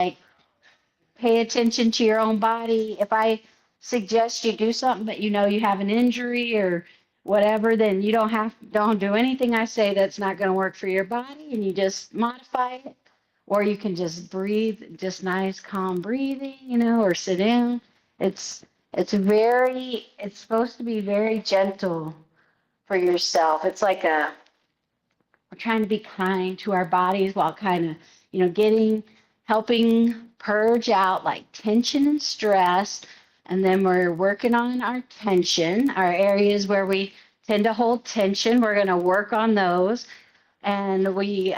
Like, pay attention to your own body. If I suggest you do something, but you know you have an injury or whatever, then you don't do anything I say that's not going to work for your body, and you just modify it. Or you can just breathe, just nice, calm breathing, or sit down. It's it's supposed to be very gentle for yourself. It's like we're trying to be kind to our bodies while kind of, helping purge out like tension and stress. And then we're working on our tension, our areas where we tend to hold tension. We're going to work on those. And we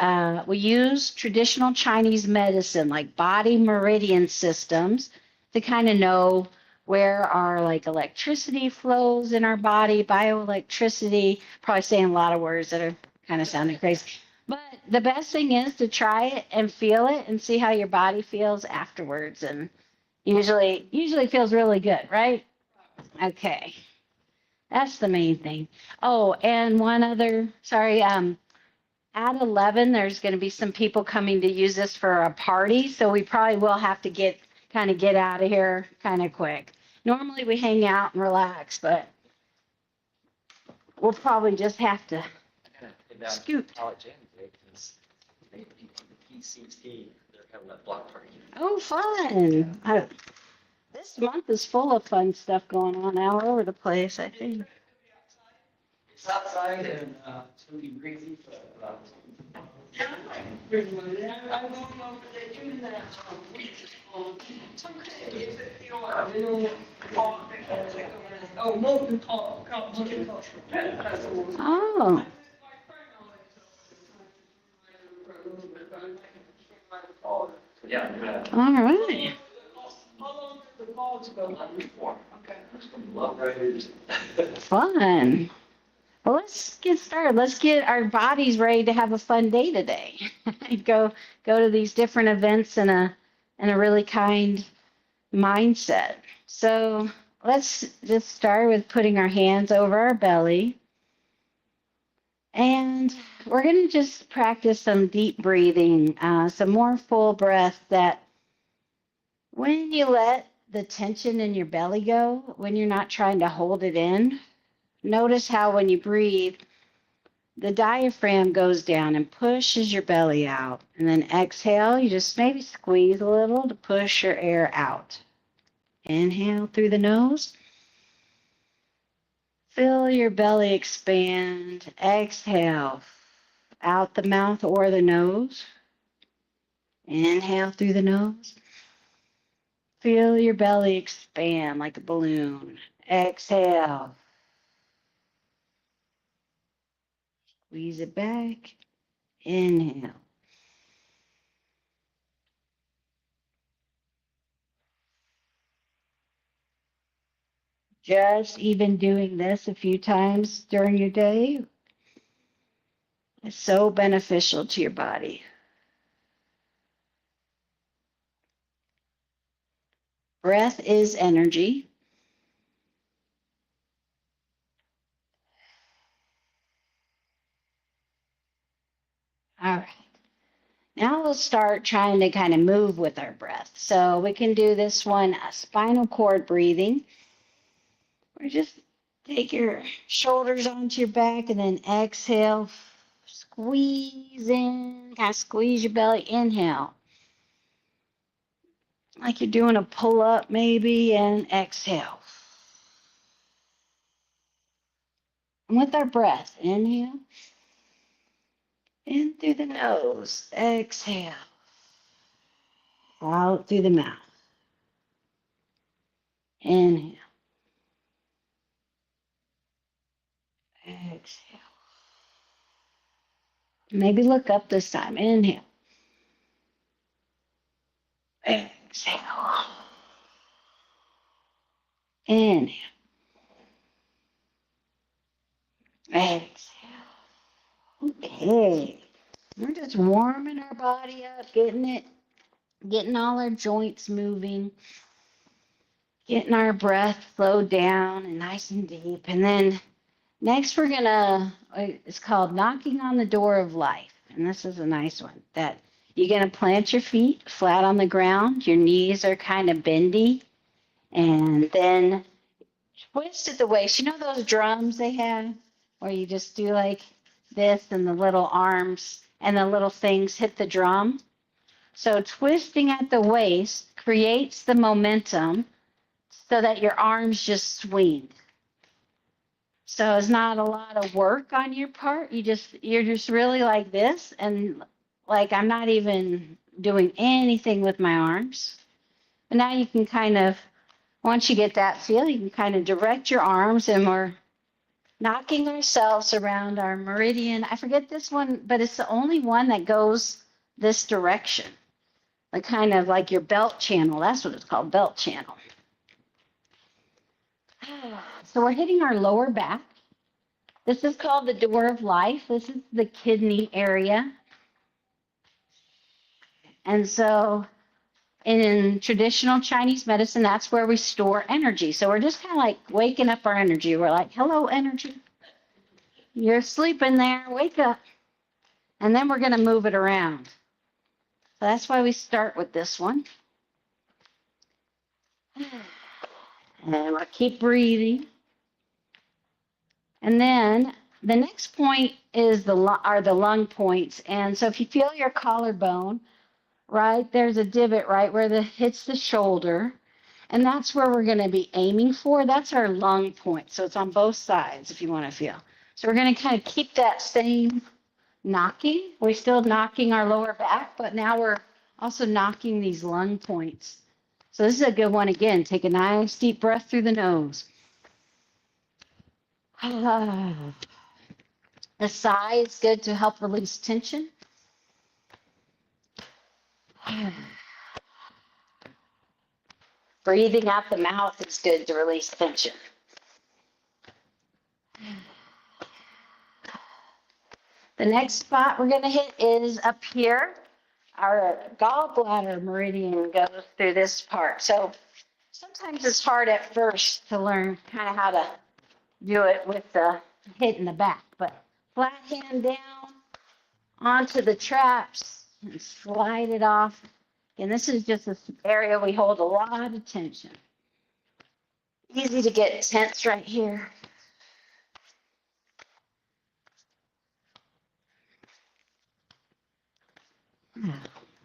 use traditional Chinese medicine like body meridian systems to kind of know where our like electricity flows in our body, bioelectricity. Probably saying a lot of words that are kind of sounding crazy. But the best thing is to try it and feel it and see how your body feels afterwards. And usually feels really good, right? Okay. That's the main thing. Oh, and one other, sorry, at 11, there's going to be some people coming to use this for a party, so we probably will have to get out of here kind of quick. Normally we hang out and relax, but we'll probably just have to scoot. They're having a block party. Oh, fun. This month is full of fun stuff going on all over the place, I think. It's outside and it's going to be breezy. I don't know if they do that. It's okay. They don't talk. Oh, molten talk. Oh, Yeah. all right. How long did the calls go on before? Okay. Love riders. Fun. Well, let's get started. Let's get our bodies ready to have a fun day today. Go to these different events in a really kind mindset. So let's just start with putting our hands over our belly. And we're going to just practice some deep breathing, some more full breath that when you let the tension in your belly go, when you're not trying to hold it in, notice how when you breathe, the diaphragm goes down and pushes your belly out. And then exhale, you just maybe squeeze a little to push your air out. Inhale through the nose. Feel your belly expand. Exhale out the mouth or the nose. Inhale through the nose. Feel your belly expand like a balloon. Exhale. Squeeze it back. Inhale. Just even doing this a few times during your day is so beneficial to your body. Breath is energy. All right. Now we'll start trying to kind of move with our breath. So we can do this one, spinal cord breathing. Or just take your shoulders onto your back and then exhale. Squeeze in, kind of squeeze your belly. Inhale. Like you're doing a pull-up maybe, and exhale. And with our breath, inhale. In through the nose, exhale. Out through the mouth. Inhale. Exhale. Maybe look up this time. Inhale. Exhale. Inhale. Exhale. Okay. We're just warming our body up, getting all our joints moving, getting our breath flowed down and nice and deep. And then next it's called knocking on the door of life. And this is a nice one, that You're going to plant your feet flat on the ground. Your knees are kind of bendy. And then twist at the waist. You know those drums they have where you just do like this and the little arms and the little things hit the drum? So twisting at the waist creates the momentum so that your arms just swing. So it's not a lot of work on your part. You're just really like this, and like I'm not even doing anything with my arms. But now you can kind of, once you get that feel, you can kind of direct your arms, and we're knocking ourselves around our meridian. I forget this one, but it's the only one that goes this direction. Like kind of like your belt channel. That's what it's called, belt channel. So we're hitting our lower back. This is called the door of life. This is the kidney area. And so in traditional Chinese medicine, that's where we store energy. So we're just kind of like waking up our energy. We're like, hello, energy. You're sleeping there. Wake up. And then we're going to move it around. So that's why we start with this one. And we'll keep breathing. And then the next point is the lung points. And so if you feel your collarbone, right, there's a divot right where hits the shoulder. And that's where we're going to be aiming for. That's our lung point. So it's on both sides if you want to feel. So we're going to kind of keep that same knocking. We're still knocking our lower back, but now we're also knocking these lung points. So this is a good one again. Take a nice deep breath through the nose. The sigh is good to help release tension. Breathing out the mouth is good to release tension. The next spot we're going to hit is up here. Our gallbladder meridian goes through this part. So sometimes it's hard at first to learn kind of how to do it with the hit in the back. But flat hand down onto the traps and slide it off. And this is just this area we hold a lot of tension. Easy to get tense right here.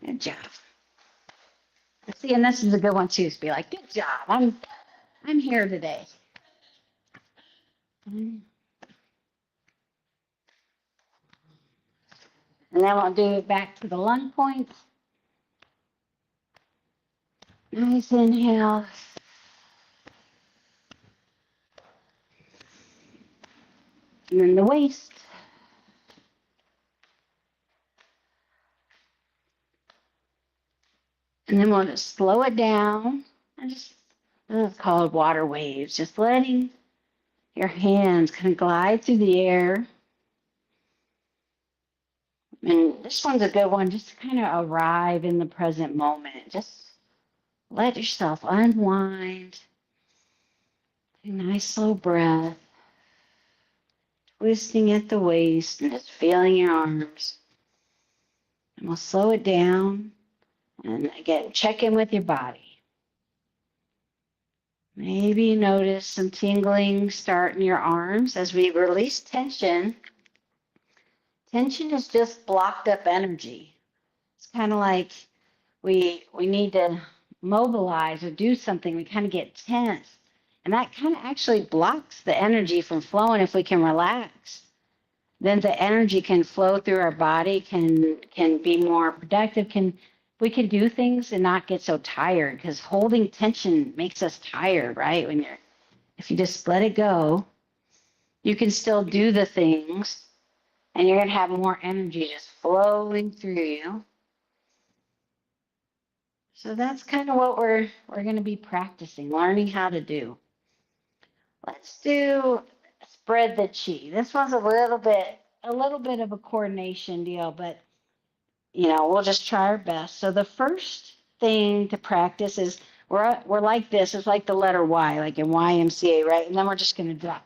Good job. See, and this is a good one too. To be like, good job. I'm here today. And then we'll do it back to the lung points. Nice inhale. And then the waist. And then we'll just slow it down. And just, this is called water waves. Just letting your hands kind of glide through the air. And this one's a good one just to kind of arrive in the present moment. Just let yourself unwind. Take a nice slow breath. Twisting at the waist and just feeling your arms. And we'll slow it down. And again, check in with your body. Maybe you notice some tingling start in your arms as we release tension. Tension is just blocked up energy. It's kind of like we need to mobilize or do something. We kind of get tense. And that kind of actually blocks the energy from flowing. If we can relax, then the energy can flow through our body, can be more productive, we can do things and not get so tired, because holding tension makes us tired, right? If you just let it go, you can still do the things and you're going to have more energy just flowing through you. So that's kind of what we're going to be practicing, learning how to do. Let's do spread the chi. This one's a little bit of a coordination deal, but we'll just try our best. So the first thing to practice is we're like this. It's like the letter Y, like in YMCA, right? And then we're just going to drop.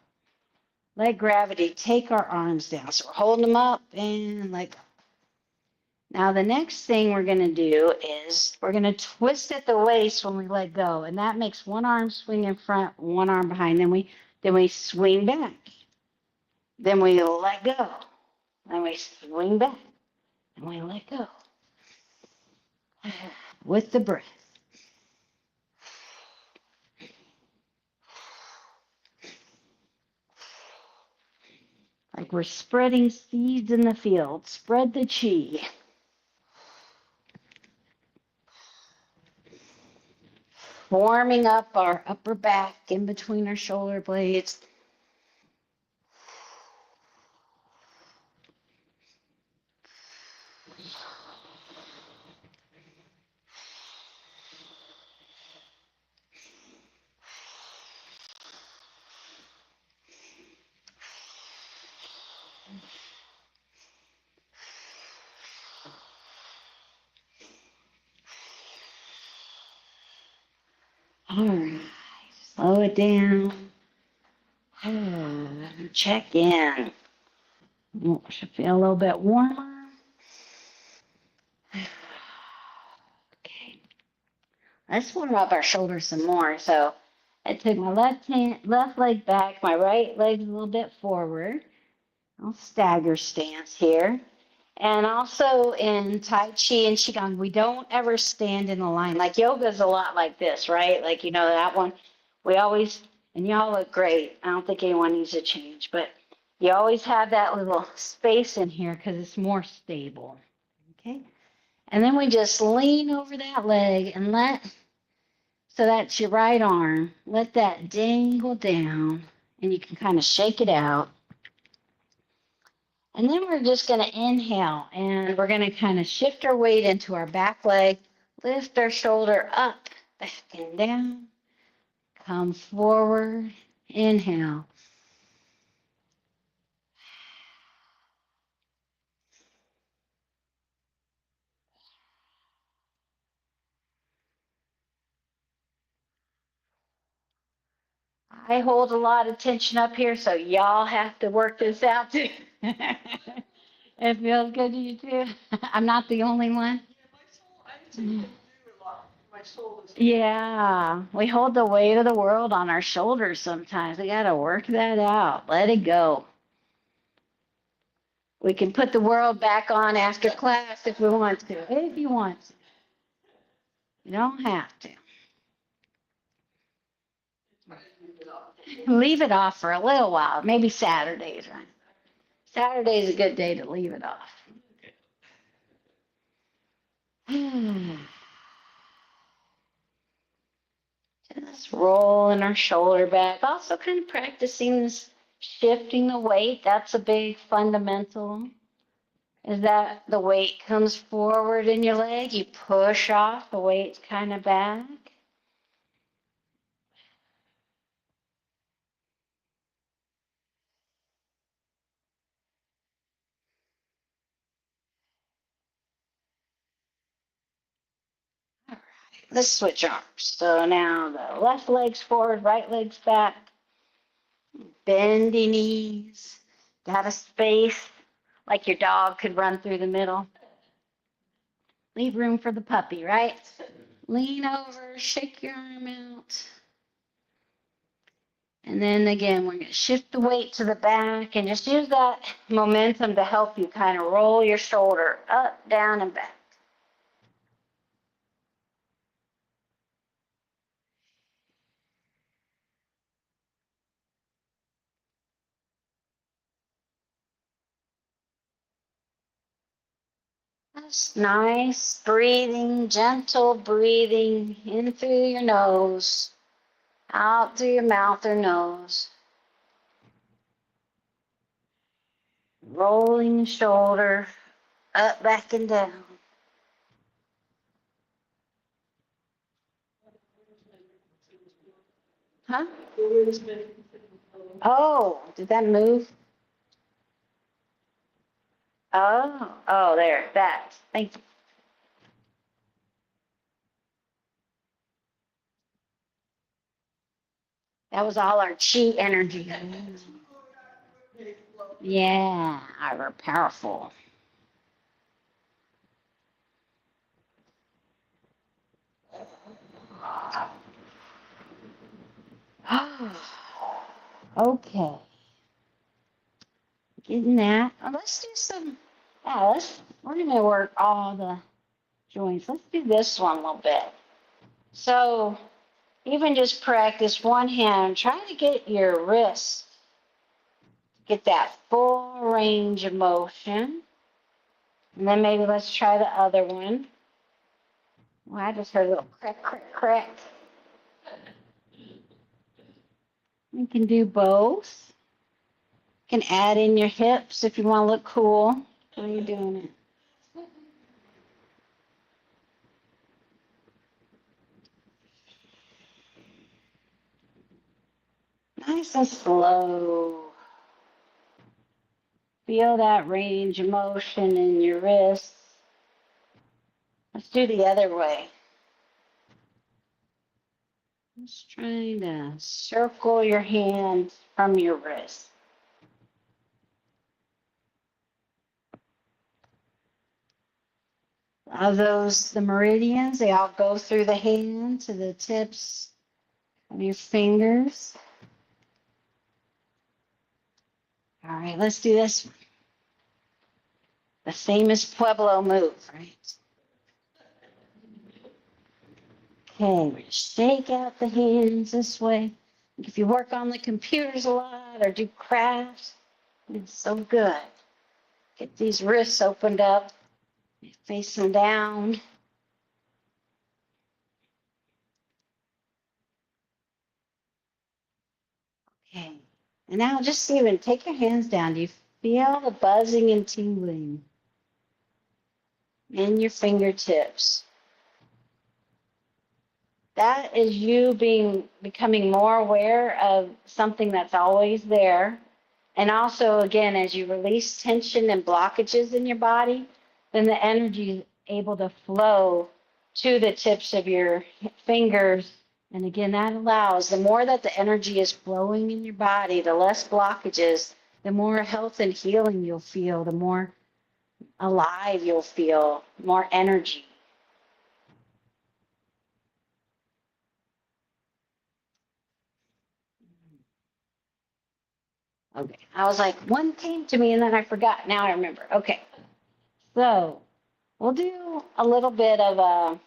Let gravity take our arms down. So we're holding them up and let go. Now, the next thing we're going to do is we're going to twist at the waist when we let go. And that makes one arm swing in front, one arm behind. Then we swing back. Then we let go. Then we swing back. And we let go. With the breath. Like we're spreading seeds in the field. Spread the chi. Warming up our upper back in between our shoulder blades. All right, slow it down. Check in. Should feel a little bit warmer. Okay, let's warm up our shoulders some more. So I took my left leg back, my right leg a little bit forward. I'll stagger stance here. And also in Tai Chi and Qigong, we don't ever stand in a line. Like yoga is a lot like this, right? Like, that one, we always, and y'all look great. I don't think anyone needs to change, but you always have that little space in here because it's more stable. Okay. And then we just lean over that leg and so that's your right arm, let that dangle down and you can kind of shake it out. And then we're just going to inhale and we're going to kind of shift our weight into our back leg, lift our shoulder up, back and down, come forward, inhale. I hold a lot of tension up here, so y'all have to work this out too. It feels good to you too. I'm not the only one. My soul is. Yeah, we hold the weight of the world on our shoulders sometimes. We got to work that out. Let it go. We can put the world back on after class if we want to. If you want to. You don't have to. Leave it off for a little while. Maybe Saturdays, right? Saturday's a good day to leave it off. Just rolling our shoulder back. Also kind of practicing this shifting the weight. That's a big fundamental. Is that the weight comes forward in your leg, you push off, the weight's kind of back. All right, let's switch arms. So now the left leg's forward, right leg's back. Bendy knees. Got a space like your dog could run through the middle. Leave room for the puppy, right? Lean over, shake your arm out. And then again, we're going to shift the weight to the back and just use that momentum to help you kind of roll your shoulder up, down, and back. That's nice breathing, gentle breathing in through your nose, out through your mouth or nose. Rolling shoulder up, back, and down. Huh? Oh, did that move? Oh, there, that. Thank you. That was all our chi energy. Yeah, we're powerful. Okay. Getting that. Let's do some, yeah, we're going to work all the joints. Let's do this one a little bit. So even just practice one hand, trying to get your wrist, get that full range of motion. And then maybe let's try the other one. Well, I just heard a little crack, crack, crack. You can do both. You can add in your hips if you want to look cool. How are you doing it? Nice and slow. Feel that range of motion in your wrists. Let's do the other way. Just trying to circle your hand from your wrist. Of those, the meridians, they all go through the hand to the tips of your fingers. All right, let's do this one. The famous Pueblo move, right? Okay, shake out the hands this way. If you work on the computers a lot or do crafts, it's so good. Get these wrists opened up, face them down. Okay, and now just even take your hands down. Do you feel the buzzing and tingling in your fingertips? That is you becoming more aware of something that's always there. And also, again, as you release tension and blockages in your body, then the energy is able to flow to the tips of your fingers. And again, that allows, the more that the energy is flowing in your body, the less blockages, the more health and healing you'll feel, the more alive you'll feel, more energy. Okay, I was like, one came to me and then I forgot. Now I remember. Okay, so we'll do a little bit of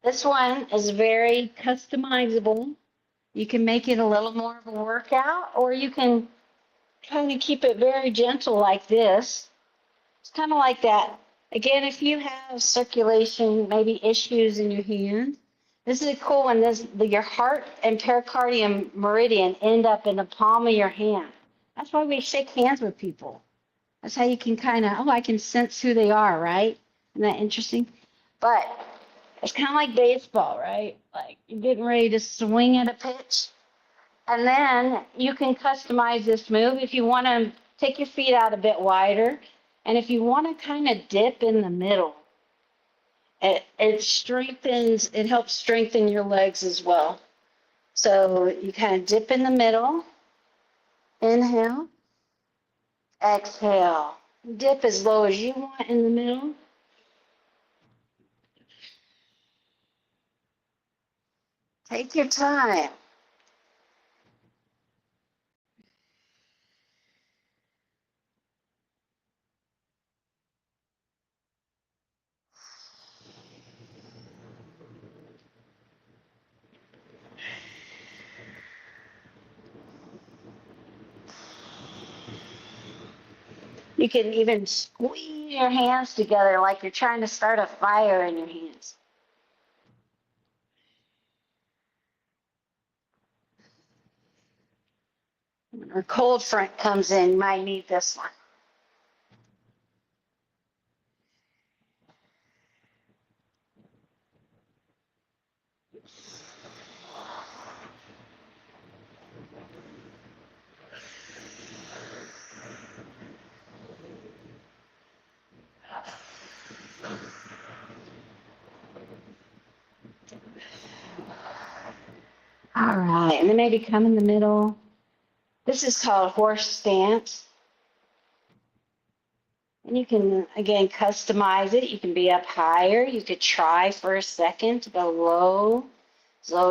this one is very customizable. You can make it a little more of a workout, or you can kind of keep it very gentle like this. It's kind of like that. Again, if you have circulation, maybe issues in your hand, this is a cool one. Your heart and pericardium meridian end up in the palm of your hand. That's why we shake hands with people. That's how you can kind of, oh, I can sense who they are, right? Isn't that interesting? But it's kind of like baseball, right? Like you're getting ready to swing at a pitch. And then you can customize this move if you want to take your feet out a bit wider. And if you want to kind of dip in the middle, it strengthens, it helps strengthen your legs as well. So you kind of dip in the middle, inhale, exhale. Dip as low as you want in the middle. Take your time. You can even squeeze your hands together like you're trying to start a fire in your hands. When a cold front comes in, you might need this one. All right, and then maybe come in the middle. This is called horse stance. And you can, again, customize it. You can be up higher. You could try for a second to go low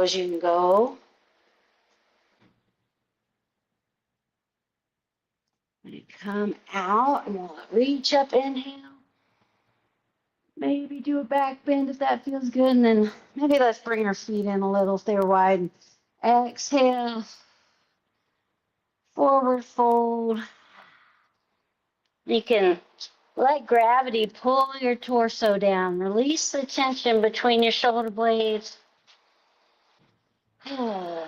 as you can go. we come out and we'll reach up, inhale. Maybe do a back bend if that feels good. And then maybe let's bring our feet in a little if they're wide. Exhale. Forward fold. You can let gravity pull your torso down. Release the tension between your shoulder blades. I'm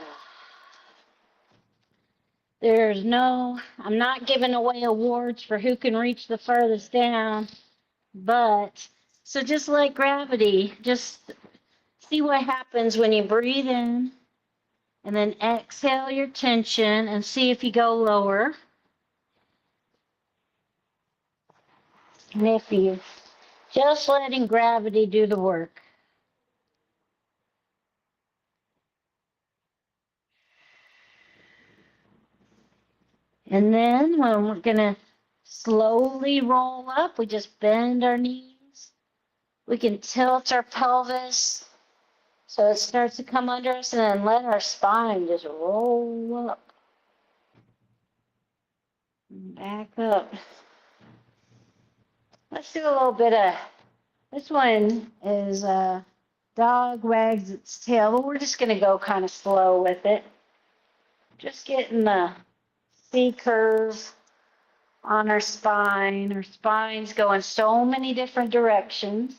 not giving away awards for who can reach the furthest down, so just let gravity, just see what happens when you breathe in and then exhale your tension and see if you go lower. And if you just letting gravity do the work. And then when we're going to slowly roll up, we just bend our knees. We can tilt our pelvis so it starts to come under us, and then let our spine just roll up. Back up. Let's do a little bit of, this one is dog wags its tail, but we're just going to go kind of slow with it. Just getting the C curve on our spine. Our spine's going so many different directions.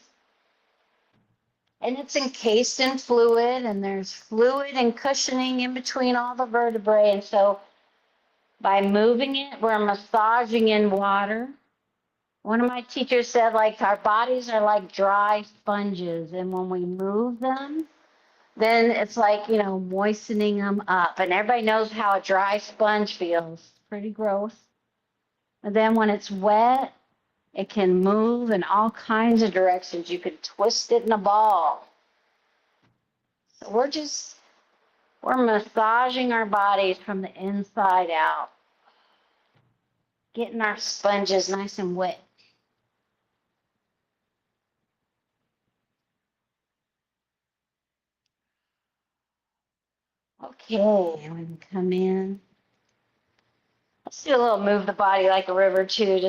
And it's encased in fluid, and there's fluid and cushioning in between all the vertebrae. And so by moving it, we're massaging in water. One of my teachers said, like, our bodies are like dry sponges, and when we move them, then it's like, moistening them up. And everybody knows how a dry sponge feels. Pretty gross. And then when it's wet, it can move in all kinds of directions. You could twist it in a ball. So we're massaging our bodies from the inside out. Getting our sponges nice and wet. Okay, when we come in, let's do a little move the body like a river too,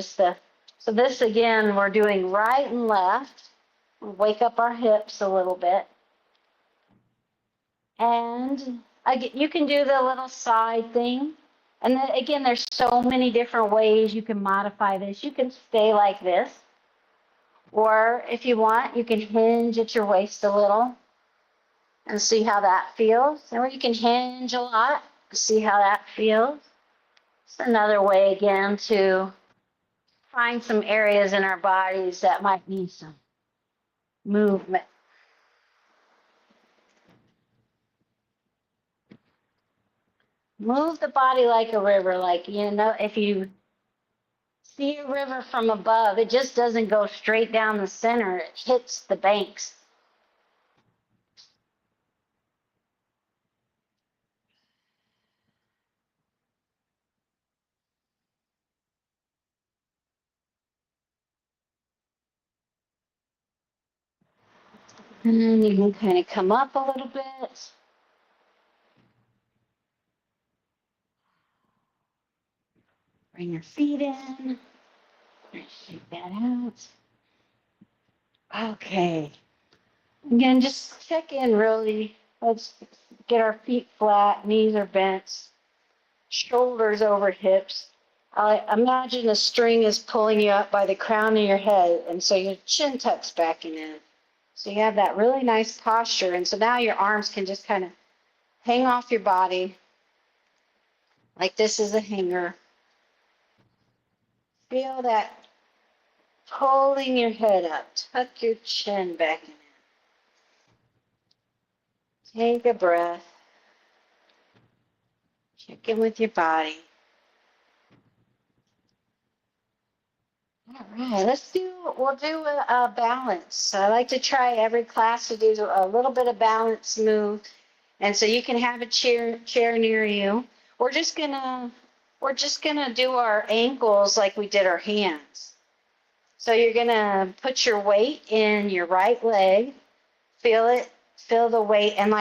so this again, we're doing right and left. We'll wake up our hips a little bit. And again, you can do the little side thing. And then again, there's so many different ways you can modify this. You can stay like this. Or if you want, you can hinge at your waist a little and see how that feels. Or you can hinge a lot, see how that feels. It's another way again to find some areas in our bodies that might need some movement. Move the body like a river, if you see a river from above, it just doesn't go straight down the center, it hits the banks. And then you can kind of come up a little bit. Bring your feet in. Shake that out. Okay. Again, just check in really. Let's get our feet flat, knees are bent, shoulders over hips. I imagine a string is pulling you up by the crown of your head, and so your chin tucks back in. So you have that really nice posture, and so now your arms can just kind of hang off your body like this is a hanger. Feel that pulling your head up. Tuck your chin back in. Take a breath. Check in with your body. All right, we'll do a balance. I like to try every class to do a little bit of balance move. And so you can have a chair near you. We're just gonna do our ankles like we did our hands. So you're gonna put your weight in your right leg, feel it, feel the weight, and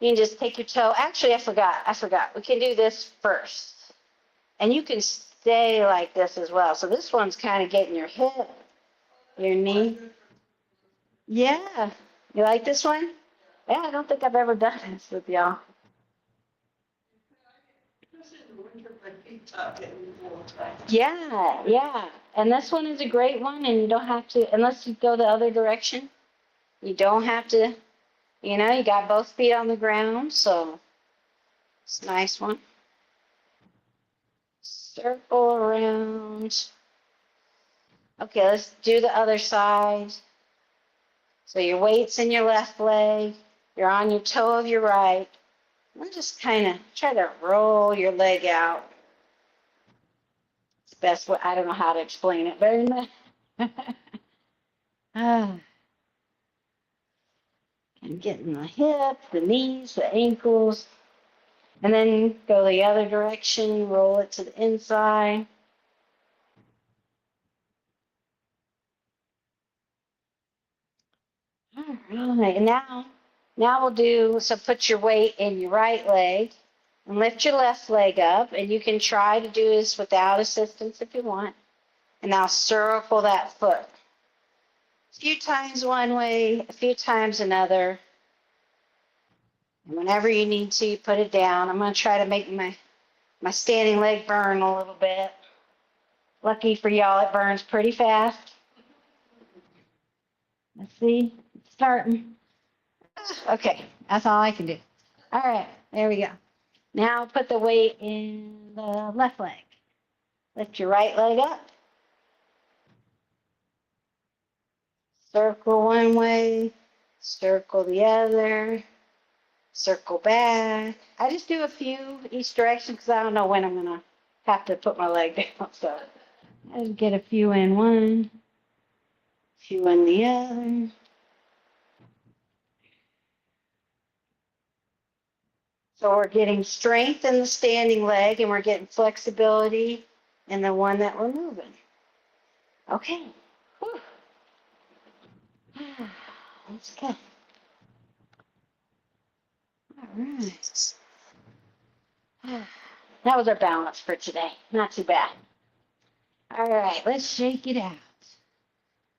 you can just take your toe. Actually, I forgot. We can do this first. And you can stay like this as well. So this one's kind of getting your hip, your knee. Yeah. You like this one? Yeah, I don't think I've ever done this with y'all. This in the winter, but feet tucked in all the time. Yeah, yeah. And this one is a great one, and you don't have to, unless you go the other direction, you don't have to, you got both feet on the ground, so it's a nice one. Circle around. Okay, let's do the other side. So your weight's in your left leg, you're on your toe of your right. And just kind of try to roll your leg out. It's the best way. I don't know how to explain it better than that. And getting the hip, the knees, the ankles, and then go the other direction, roll it to the inside. All right, and now so put your weight in your right leg and lift your left leg up, and you can try to do this without assistance if you want. And now circle that foot. A few times one way, a few times another. And whenever you need to, you put it down. I'm going to try to make my standing leg burn a little bit. Lucky for y'all, it burns pretty fast. Let's see, it's starting. Okay, that's all I can do. All right, there we go. Now put the weight in the left leg. Lift your right leg up. Circle one way, circle the other, circle back. I just do a few each direction because I don't know when I'm going to have to put my leg down. So I just get a few in one, few in the other. So we're getting strength in the standing leg and we're getting flexibility in the one that we're moving. Okay. Whew. Let's go. All right. That was our balance for today. Not too bad. All right, let's shake it out.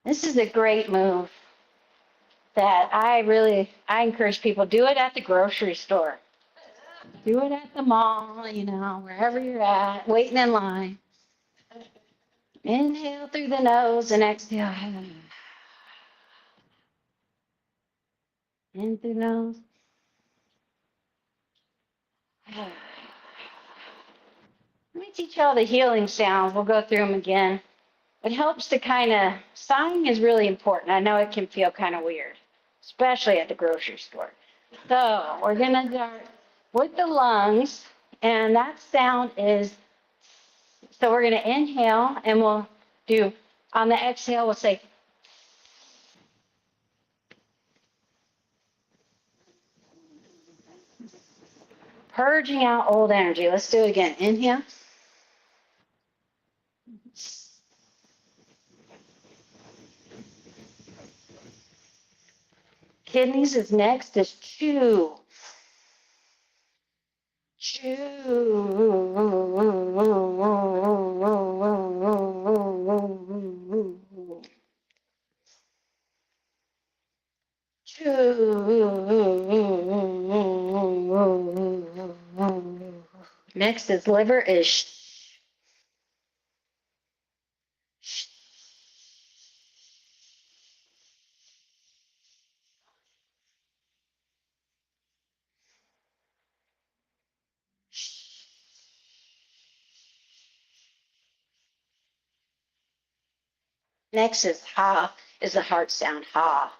This is a great move that I encourage people, do it at the grocery store. Do it at the mall, wherever you're at, waiting in line. Inhale through the nose and exhale. In through the nose. Let me teach you all the healing sounds. We'll go through them again. It helps to sighing is really important. I know it can feel kind of weird, especially at the grocery store. So we're going to start with the lungs, and that sound is, so we're going to inhale, and we'll do, on the exhale, we'll say, purging out old energy. Let's do it again. Inhale. Kidneys is next, is chew. Next is liver is next is ha, is the heart sound, ha.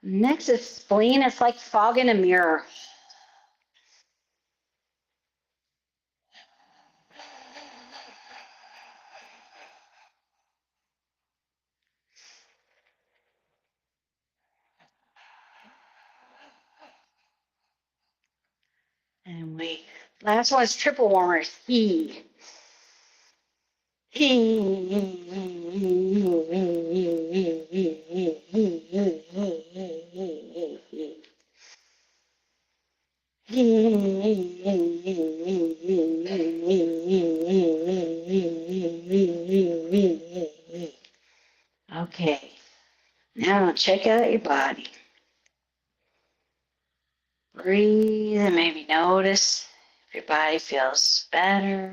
Next is spleen. It's like fog in a mirror. And last one is triple warmers. He. Okay, now check out your body. Breathe and maybe notice if your body feels better.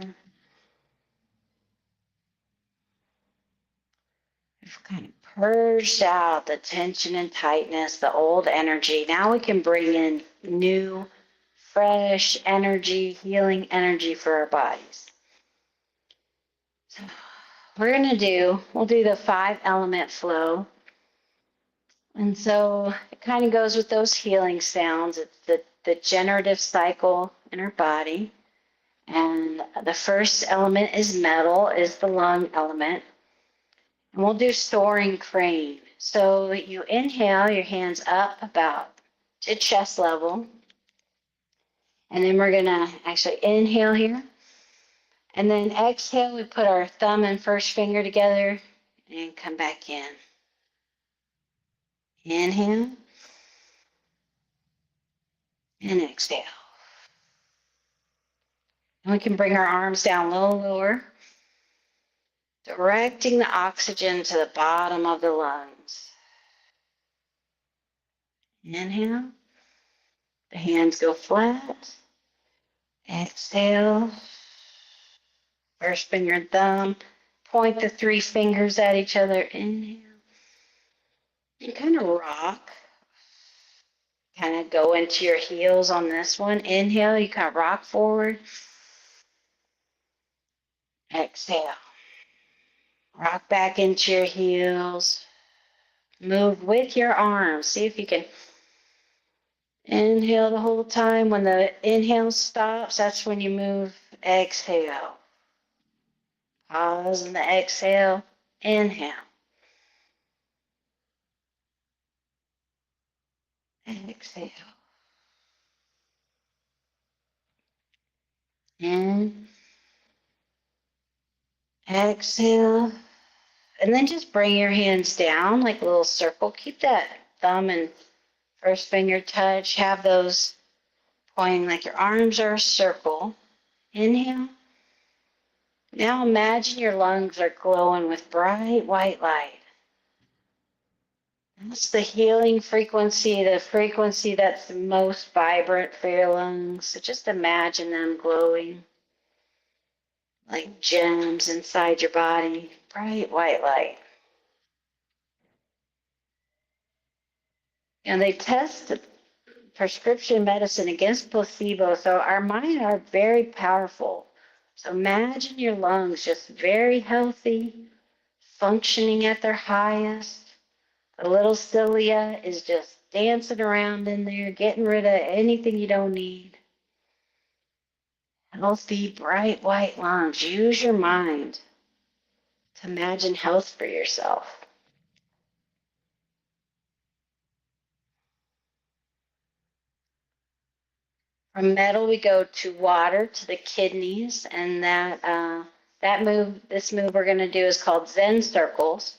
We've kind of purged out the tension and tightness, the old energy. Now we can bring in new, fresh energy, healing energy for our bodies. So we'll do the 5-element flow. And so it kind of goes with those healing sounds. It's the generative cycle in our body. And the first element is metal, is the lung element. And we'll do soaring crane. So you inhale, your hands up about to chest level. And then we're going to actually inhale here. And then exhale, we put our thumb and first finger together and come back in. Inhale and exhale. And we can bring our arms down a little lower, directing the oxygen to the bottom of the lungs. Inhale. The hands go flat. Exhale. First finger and thumb. Point the 3 fingers at each other. Inhale. And kind of rock. Kind of go into your heels on this one. Inhale, you kind of rock forward. Exhale. Rock back into your heels. Move with your arms. See if you can inhale the whole time. When the inhale stops, that's when you move. Exhale. Pause in the exhale. Inhale. Exhale. In. Exhale. And then just bring your hands down like a little circle. Keep that thumb and first finger touch. Have those pointing like your arms are a circle. Inhale. Now imagine your lungs are glowing with bright white light. That's the healing frequency, the frequency that's the most vibrant for your lungs. So just imagine them glowing like gems inside your body, bright white light. And they test prescription medicine against placebo, so our minds are very powerful. So imagine your lungs just very healthy, functioning at their highest. The little cilia is just dancing around in there, getting rid of anything you don't need. Healthy, bright white lungs. Use your mind to imagine health for yourself. From metal, we go to water, to the kidneys, and this move we're going to do is called Zen circles.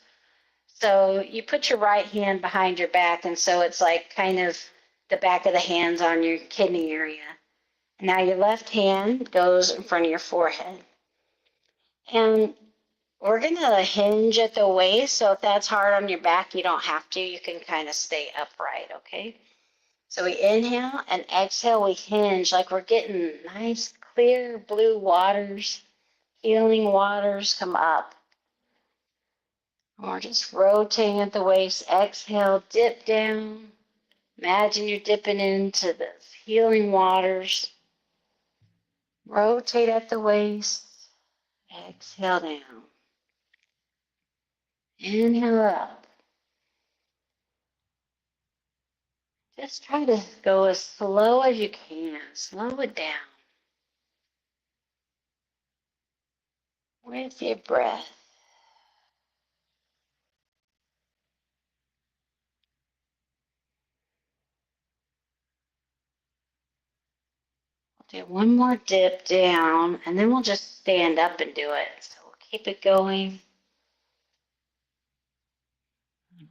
So you put your right hand behind your back, and so it's like kind of the back of the hands on your kidney area. And now your left hand goes in front of your forehead. And we're going to hinge at the waist, so if that's hard on your back, you don't have to. You can kind of stay upright, okay? So we inhale and exhale, we hinge like we're getting nice, clear blue waters, healing waters come up. And we're just rotating at the waist. Exhale, dip down. Imagine you're dipping into the healing waters. Rotate at the waist. Exhale down. Inhale up. Just try to go as slow as you can. Slow it down with your breath. We'll do one more dip down, and then we'll just stand up and do it. So we'll Keep it going.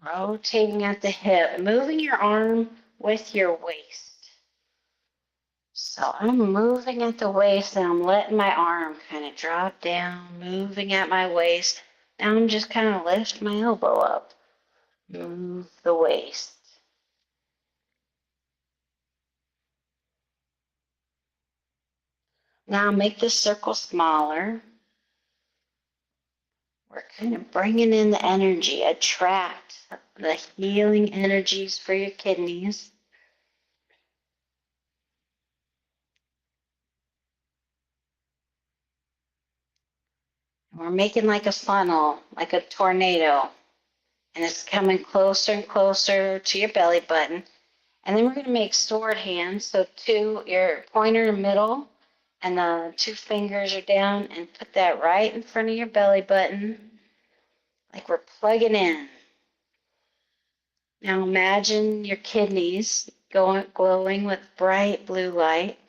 Rotating at the hip, moving your arm with your waist. So I'm moving at the waist and I'm letting my arm kind of drop down, moving at my waist. Now I'm just kind of lift my elbow up, move the waist. Now make the circle smaller. We're kind of bringing in the energy, attract the healing energies for your kidneys. We're making like a funnel, like a tornado, and it's coming closer and closer to your belly button. And then we're going to make sword hands. So your pointer in the middle and the two fingers are down, and put that right in front of your belly button, like we're plugging in. Now imagine your kidneys glowing with bright blue light,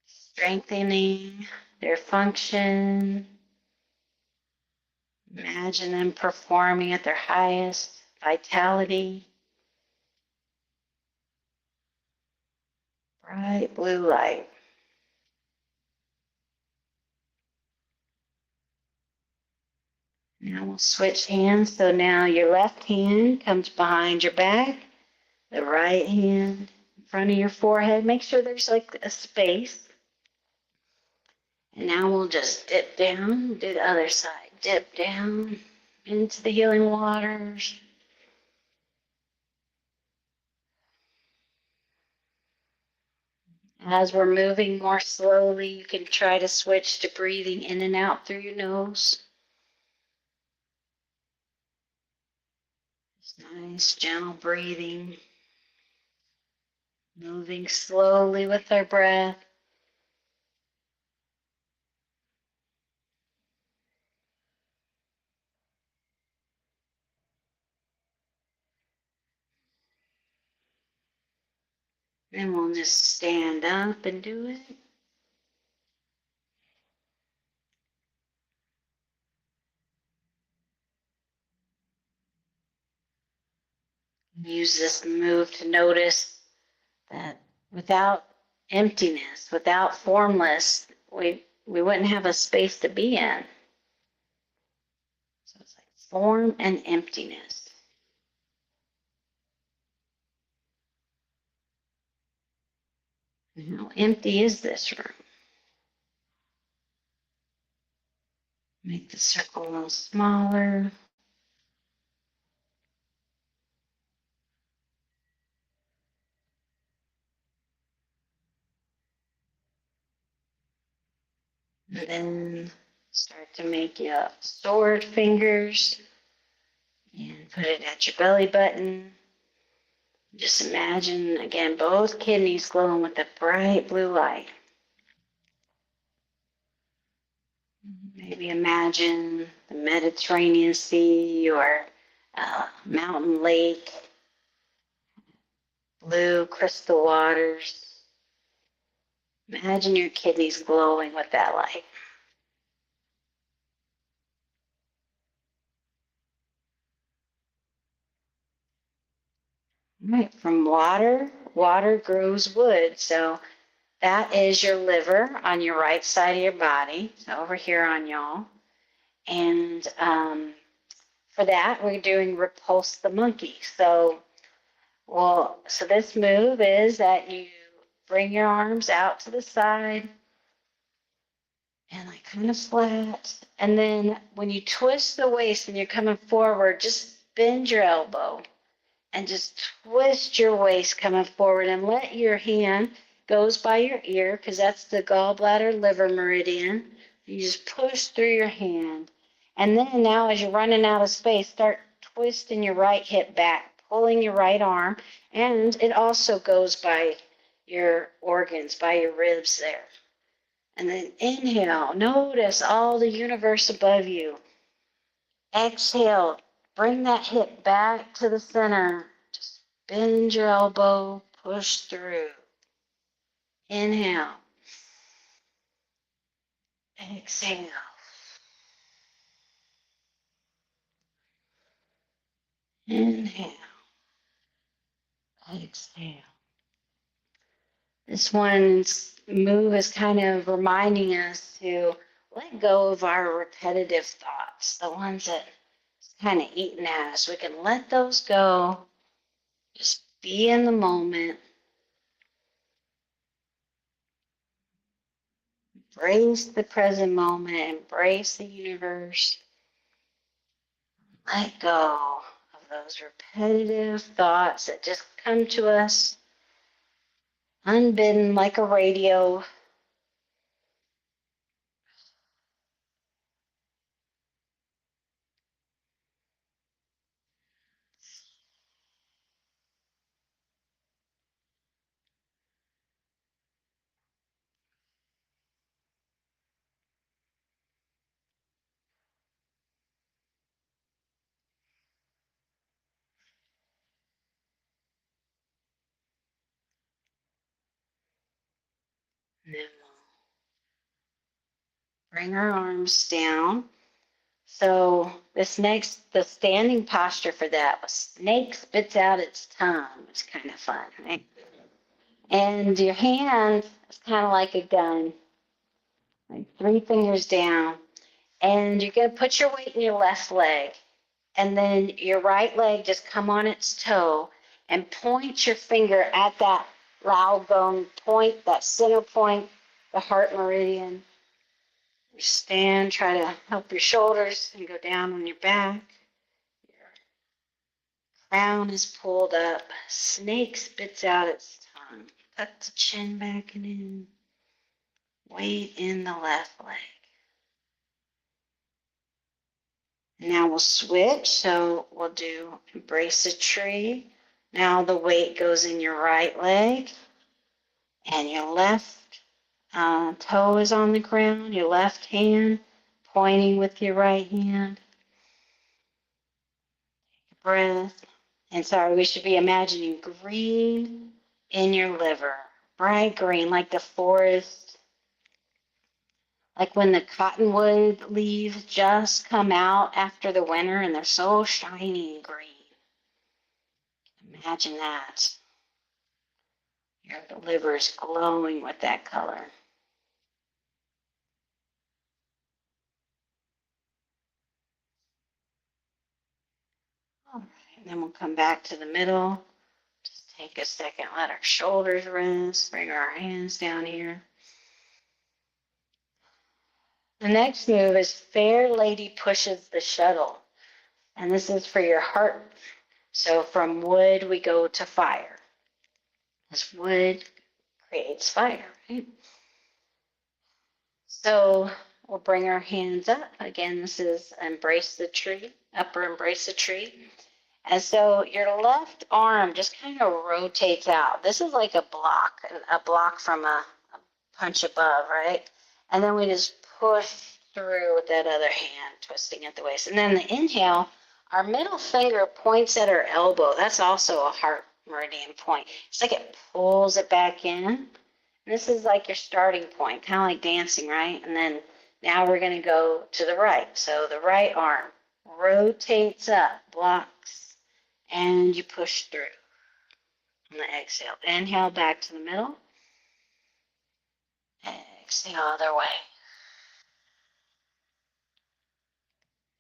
strengthening their function. Imagine them performing at their highest vitality. Bright blue light. Now we'll switch hands. So now your left hand comes behind your back, the right hand in front of your forehead. Make sure there's like a space. And now we'll just dip down, do the other side. Dip down into the healing waters. As we're moving more slowly, you can try to switch to breathing in and out through your nose. Just nice, gentle breathing. Moving slowly with our breath. Then we'll just stand up and do it. Use this move to notice that without emptiness, without formless, we wouldn't have a space to be in. So it's like form and emptiness. And how empty is this room? Make the circle a little smaller. And then start to make your sword fingers and put it at your belly button. Just imagine, again, both kidneys glowing with the bright blue light. Maybe imagine the Mediterranean Sea or a mountain lake, blue crystal waters. Imagine your kidneys glowing with that light. Right, from water grows wood. So that is your liver on your right side of your body. So over here on y'all. And for that, we're doing repulse the monkey. So this move is that you bring your arms out to the side and like kind of flat. And then when you twist the waist and you're coming forward, just bend your elbow and just twist your waist coming forward and let your hand goes by your ear because that's the gallbladder liver meridian. You just push through your hand. And then now as you're running out of space, start twisting your right hip back, pulling your right arm. And it also goes by your organs, by your ribs there. And then inhale, notice all the universe above you. Exhale, bring that hip back to the center. Just bend your elbow, push through. Inhale. Exhale. Inhale. Exhale. This one's move is kind of reminding us to let go of our repetitive thoughts, the ones that kind of eating at us. We can let those go. Just be in the moment. Embrace the present moment. Embrace the universe. Let go of those repetitive thoughts that just come to us unbidden like a radio. And then we'll bring our arms down. So the standing posture for that was snake spits out its tongue. It's kind of fun, right? And your hand is kind of like a gun, like 3 fingers down. And you're going to put your weight in your left leg. And then your right leg just come on its toe and point your finger at that loud bone point, that center point, the heart meridian. You stand, try to help your shoulders and go down on your back. Your crown is pulled up. Snake spits out its tongue. Tuck the chin back and in. Weight in the left leg. Now we'll switch. So we'll do embrace a tree. Now the weight goes in your right leg. And your left toe is on the ground. Your left hand pointing with your right hand. Breath. And sorry, we should be imagining green in your liver. Bright green, like the forest. Like when the cottonwood leaves just come out after the winter and they're so shiny and green. Imagine that. Your liver is glowing with that color. All right, and then we'll come back to the middle. Just take a second, let our shoulders rest, bring our hands down here. The next move is Fair Lady Pushes the Shuttle. And this is for your heart. So from wood, we go to fire. As wood creates fire, right? So we'll bring our hands up. Again, this is embrace the tree, upper embrace the tree. And so your left arm just kind of rotates out. This is like a block from a punch above, right? And then we just push through with that other hand, twisting at the waist. And then the inhale, our middle finger points at our elbow. That's also a heart meridian point. It's like it pulls it back in. And this is like your starting point, kind of like dancing, right? And then now we're going to go to the right. So the right arm rotates up, blocks, and you push through. On the exhale, inhale back to the middle. Exhale other way.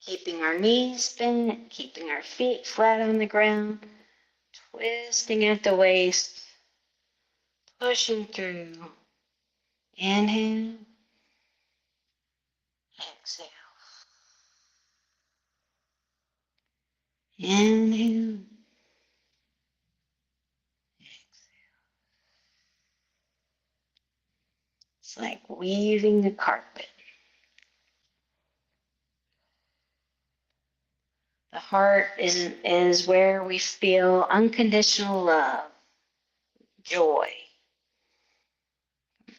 Keeping our knees bent, keeping our feet flat on the ground, twisting at the waist, pushing through. Inhale, exhale. Inhale, exhale. It's like weaving the carpet. The heart is where we feel unconditional love, joy.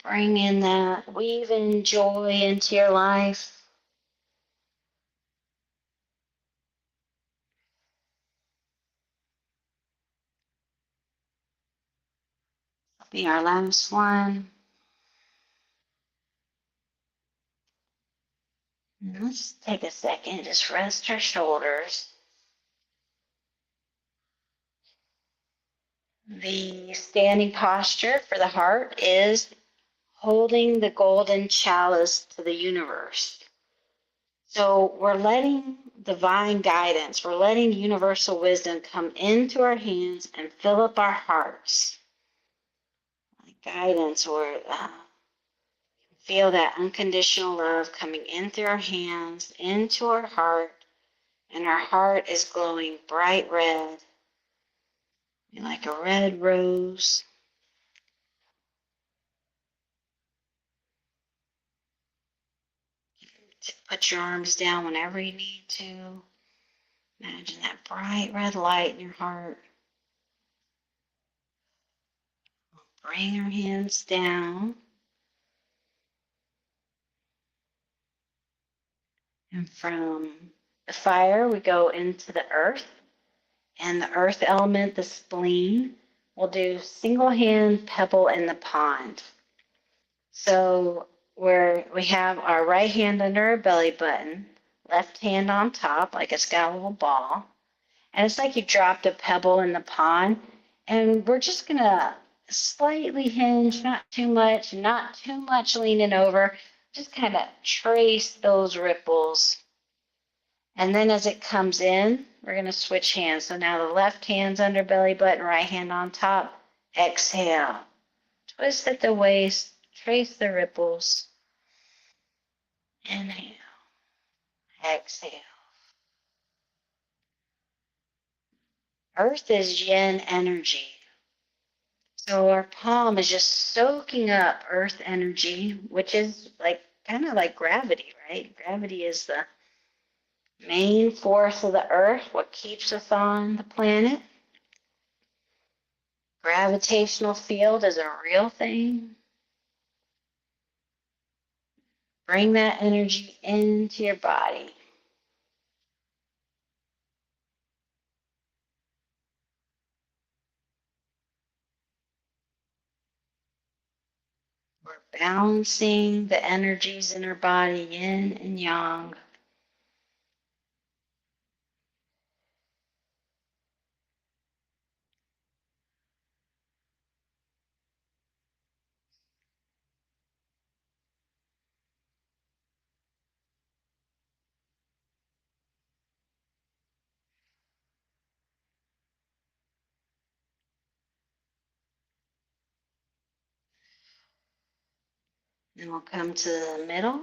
Bring in that, weave in joy into your life. Be our last one. And let's take a second, just rest our shoulders. The standing posture for the heart is holding the golden chalice to the universe. So we're letting divine guidance, we're letting universal wisdom come into our hands and fill up our hearts. Like guidance, or feel that unconditional love coming in through our hands, into our heart, and our heart is glowing bright red, like a red rose. Put your arms down whenever you need to. Imagine that bright red light in your heart. Bring your hands down. And from the fire, we go into the earth. And the earth element, the spleen, we'll do single hand pebble in the pond. So where we have our right hand under our belly button, left hand on top, like it's got a little ball. And it's like you dropped a pebble in the pond. And we're just going to slightly hinge, not too much leaning over. Just kind of trace those ripples. And then as it comes in, we're going to switch hands. So now the left hand's under belly button, right hand on top. Exhale. Twist at the waist. Trace the ripples. Inhale. Exhale. Earth is yin energy. So our palm is just soaking up earth energy, which is like kind of like gravity, right? Gravity is the main force of the earth, what keeps us on the planet. Gravitational field is a real thing. Bring that energy into your body. We're balancing the energies in our body, yin and yang. Then we'll come to the middle.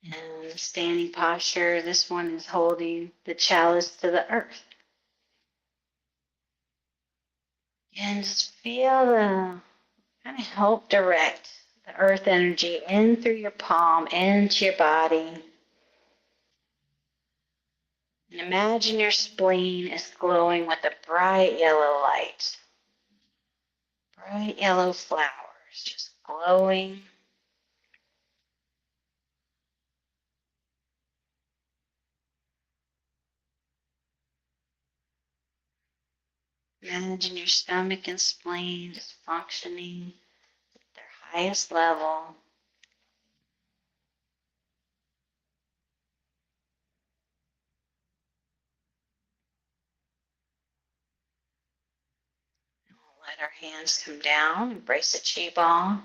And standing posture, this one is holding the chalice to the earth. And just feel the kind of help direct the earth energy in through your palm, into your body. And imagine your spleen is glowing with a bright yellow light. Bright yellow flowers just glowing. Imagine your stomach and spleen just functioning at their highest level. And we'll let our hands come down, embrace the chi ball.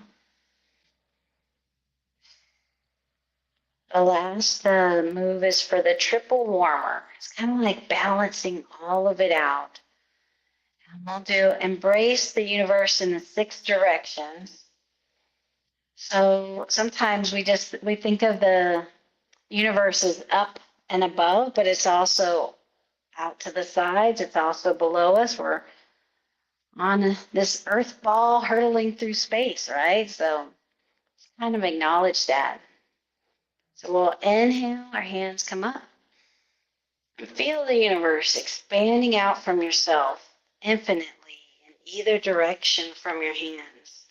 The last move is for the triple warmer. It's kind of like balancing all of it out. And we'll do embrace the universe in the 6 directions. So sometimes we think of the universe as up and above, but it's also out to the sides. It's also below us. We're on this earth ball hurtling through space, right? So kind of acknowledge that. So we'll inhale, our hands come up. And feel the universe expanding out from yourself infinitely in either direction from your hands.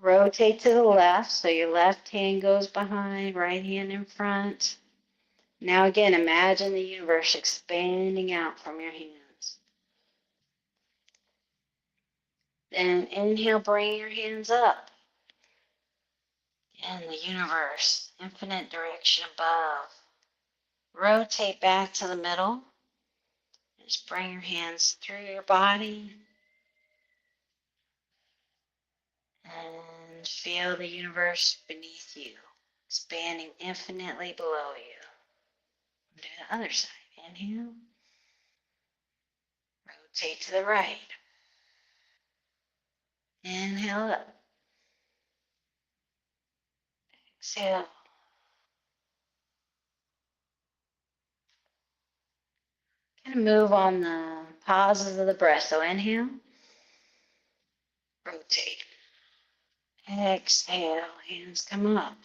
Rotate to the left, so your left hand goes behind, right hand in front. Now again, imagine the universe expanding out from your hands. Then inhale, bring your hands up. in the universe, infinite direction above. Rotate back to the middle. Just bring your hands through your body and feel the universe beneath you, expanding infinitely below you. Do the other side. Inhale. Rotate to the right. Inhale up. Exhale. Kind of move on the pauses of the breath. So inhale. Rotate. Exhale. Hands come up.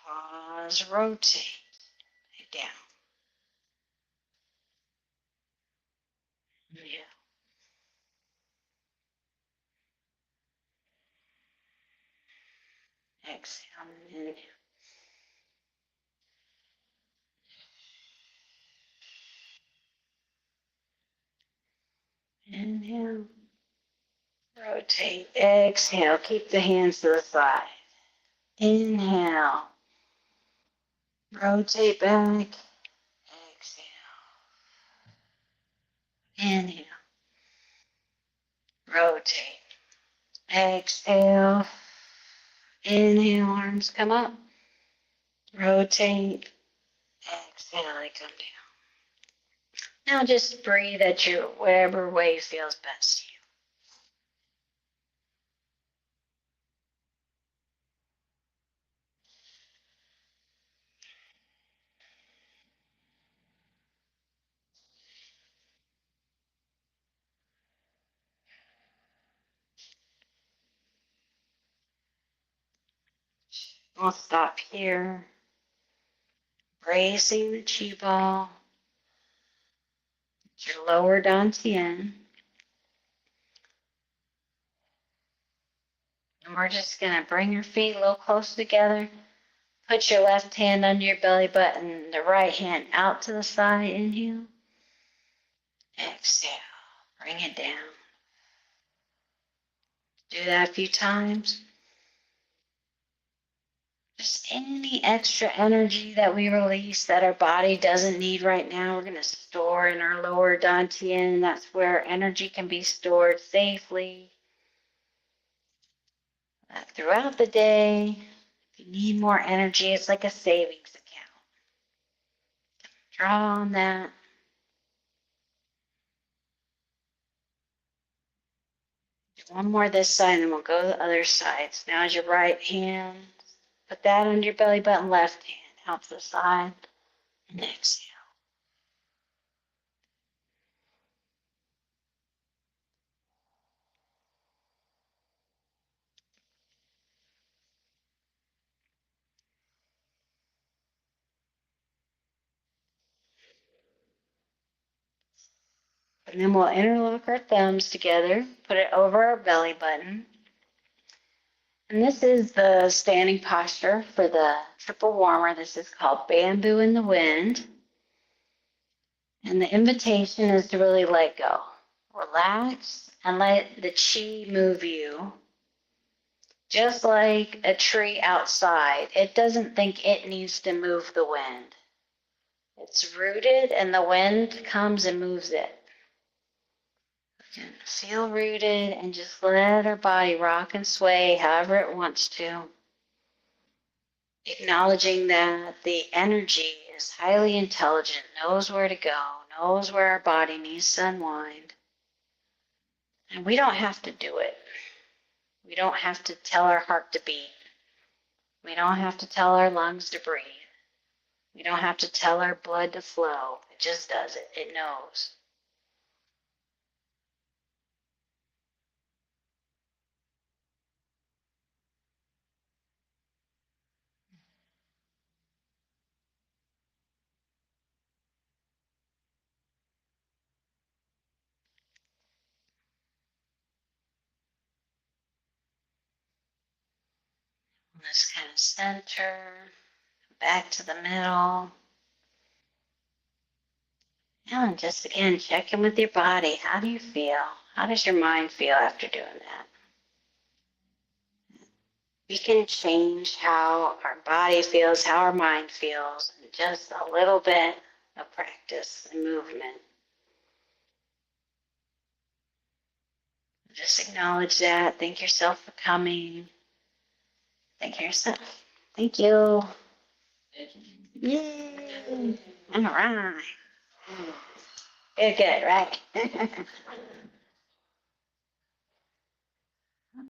Pause. Rotate. Down. Inhale. Exhale. Inhale. Inhale. Rotate. Exhale. Keep the hands to the side. Inhale. Rotate back. Exhale. Inhale. Rotate. Exhale. Inhale. Arms come up. Rotate. Exhale. They come down. Now just breathe at your whatever way feels best to you. We'll stop here. Bracing the chi ball. Your lower dantian. And we're just going to bring your feet a little closer together. Put your left hand under your belly button, the right hand out to the side. Inhale. Exhale. Bring it down. Do that a few times. Just any extra energy that we release that our body doesn't need right now, we're going to store in our lower dantian. That's where energy can be stored safely. Throughout the day, if you need more energy, it's like a savings account. Draw on that. Do one more this side, and then we'll go to the other side. So now is your right hand. Put that under your belly button, left hand out to the side, and exhale. And then we'll interlock our thumbs together, put it over our belly button. And this is the standing posture for the triple warmer. This is called Bamboo in the Wind. And the invitation is to really let go. Relax and let the chi move you. Just like a tree outside, it doesn't think it needs to move the wind. It's rooted and the wind comes and moves it. Feel rooted and just let our body rock and sway however it wants to. Acknowledging that the energy is highly intelligent, knows where to go, knows where our body needs to unwind. And we don't have to do it. We don't have to tell our heart to beat. We don't have to tell our lungs to breathe. We don't have to tell our blood to flow. It just does it. It knows. Let's kind of center, back to the middle. And just again, check in with your body. How do you feel? How does your mind feel after doing that? we can change how our body feels, how our mind feels, and just a little bit of practice and movement. Just acknowledge that. Thank yourself for coming. Thank yourself. Thank you. Yay. All right. Good, right?